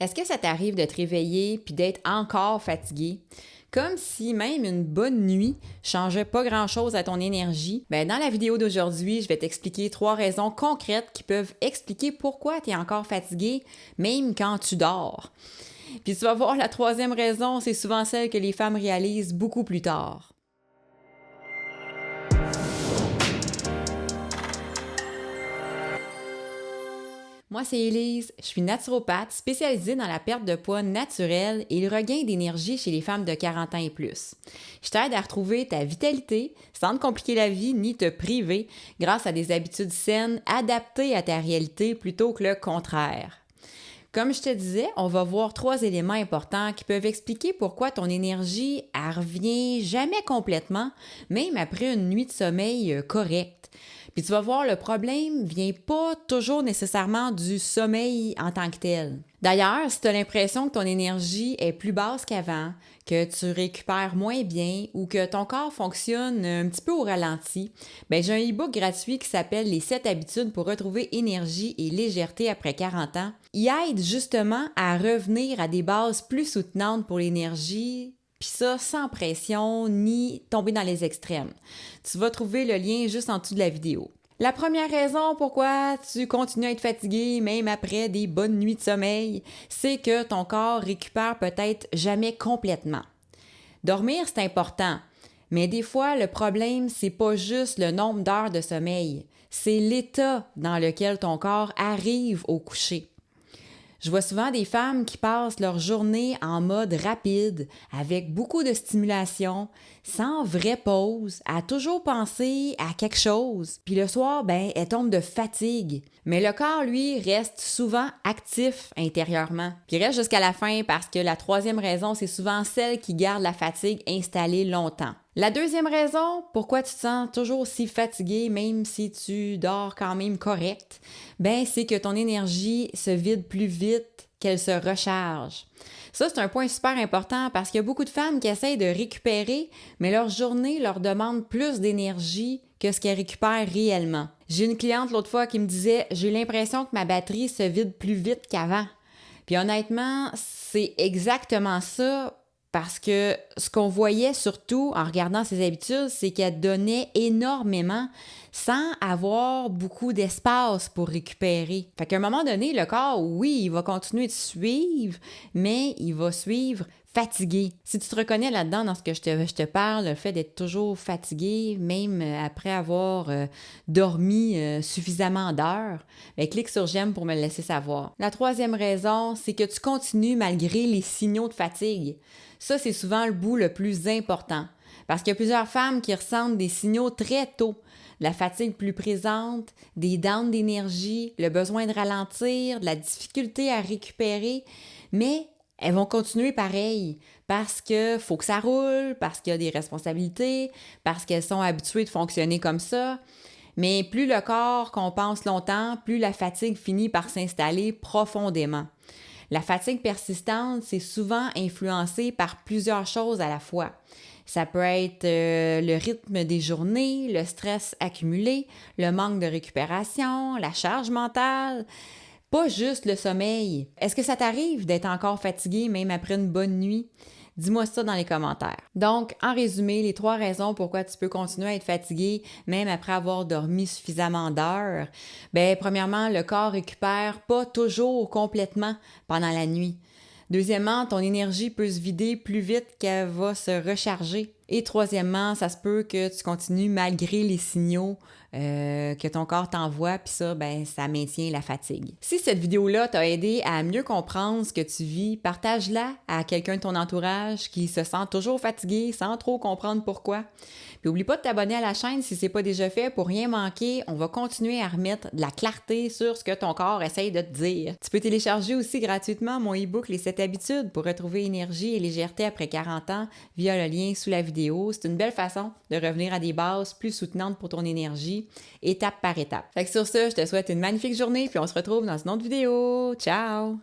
Est-ce que ça t'arrive de te réveiller puis d'être encore fatigué? Comme si même une bonne nuit changeait pas grand-chose à ton énergie. Dans la vidéo d'aujourd'hui, je vais t'expliquer 3 raisons concrètes qui peuvent expliquer pourquoi tu es encore fatigué, même quand tu dors. Puis tu vas voir, la troisième raison, c'est souvent celle que les femmes réalisent beaucoup plus tard. Moi, c'est Élise, je suis naturopathe spécialisée dans la perte de poids naturelle et le regain d'énergie chez les femmes de 40 ans et plus. Je t'aide à retrouver ta vitalité sans te compliquer la vie ni te priver grâce à des habitudes saines adaptées à ta réalité plutôt que le contraire. Comme je te disais, on va voir 3 éléments importants qui peuvent expliquer pourquoi ton énergie elle revient jamais complètement, même après une nuit de sommeil correcte. Puis tu vas voir, le problème vient pas toujours nécessairement du sommeil en tant que tel. D'ailleurs, si tu as l'impression que ton énergie est plus basse qu'avant, que tu récupères moins bien ou que ton corps fonctionne un petit peu au ralenti, j'ai un e-book gratuit qui s'appelle Les 7 habitudes pour retrouver énergie et légèreté après 40 ans. Il aide justement à revenir à des bases plus soutenantes pour l'énergie, puis ça sans pression ni tomber dans les extrêmes. Tu vas trouver le lien juste en dessous de la vidéo. La première raison pourquoi tu continues à être fatigué même après des bonnes nuits de sommeil, c'est que ton corps récupère peut-être jamais complètement. Dormir, c'est important, mais des fois, le problème, c'est pas juste le nombre d'heures de sommeil, c'est l'état dans lequel ton corps arrive au coucher. Je vois souvent des femmes qui passent leur journée en mode rapide, avec beaucoup de stimulation, sans vraie pause, à toujours penser à quelque chose. Puis le soir, elles tombent de fatigue. Mais le corps, lui, reste souvent actif intérieurement. Puis il reste jusqu'à la fin parce que la troisième raison, c'est souvent celle qui garde la fatigue installée longtemps. La deuxième raison, pourquoi tu te sens toujours aussi fatigué, même si tu dors quand même correct, c'est que ton énergie se vide plus vite qu'elle se recharge. Ça, c'est un point super important parce qu'il y a beaucoup de femmes qui essayent de récupérer, mais leur journée leur demande plus d'énergie que ce qu'elles récupèrent réellement. J'ai une cliente l'autre fois qui me disait « J'ai l'impression que ma batterie se vide plus vite qu'avant. » Puis honnêtement, c'est exactement ça. Parce que ce qu'on voyait surtout en regardant ses habitudes, c'est qu'elle donnait énormément sans avoir beaucoup d'espace pour récupérer. Fait qu'à un moment donné, le corps, oui, il va continuer de suivre, mais il va suivre fatigué. Si tu te reconnais là-dedans dans ce que je te parle, le fait d'être toujours fatigué, même après avoir dormi suffisamment d'heures, clique sur j'aime pour me le laisser savoir. La troisième raison, c'est que tu continues malgré les signaux de fatigue. Ça, c'est souvent le bout le plus important. Parce qu'il y a plusieurs femmes qui ressentent des signaux très tôt. La fatigue plus présente, des downs d'énergie, le besoin de ralentir, de la difficulté à récupérer, mais elles vont continuer pareil parce que faut que ça roule, parce qu'il y a des responsabilités, parce qu'elles sont habituées de fonctionner comme ça. Mais plus le corps compense longtemps, plus la fatigue finit par s'installer profondément. La fatigue persistante, c'est souvent influencé par plusieurs choses à la fois. Ça peut être le rythme des journées, le stress accumulé, le manque de récupération, la charge mentale, pas juste le sommeil. Est-ce que ça t'arrive d'être encore fatigué même après une bonne nuit? Dis-moi ça dans les commentaires. Donc, en résumé, les 3 raisons pourquoi tu peux continuer à être fatigué même après avoir dormi suffisamment d'heures. Premièrement, le corps récupère pas toujours complètement pendant la nuit. Deuxièmement, ton énergie peut se vider plus vite qu'elle va se recharger. Et troisièmement, ça se peut que tu continues malgré les signaux que ton corps t'envoie, puis ça, ça maintient la fatigue. Si cette vidéo-là t'a aidé à mieux comprendre ce que tu vis, partage-la à quelqu'un de ton entourage qui se sent toujours fatigué sans trop comprendre pourquoi. Puis oublie pas de t'abonner à la chaîne si c'est pas déjà fait pour rien manquer. On va continuer à remettre de la clarté sur ce que ton corps essaye de te dire. Tu peux télécharger aussi gratuitement mon e-book Les 7 habitudes pour retrouver énergie et légèreté après 40 ans via le lien sous la vidéo. C'est une belle façon de revenir à des bases plus soutenantes pour ton énergie, étape par étape. Fait que sur ça, je te souhaite une magnifique journée puis on se retrouve dans une autre vidéo. Ciao!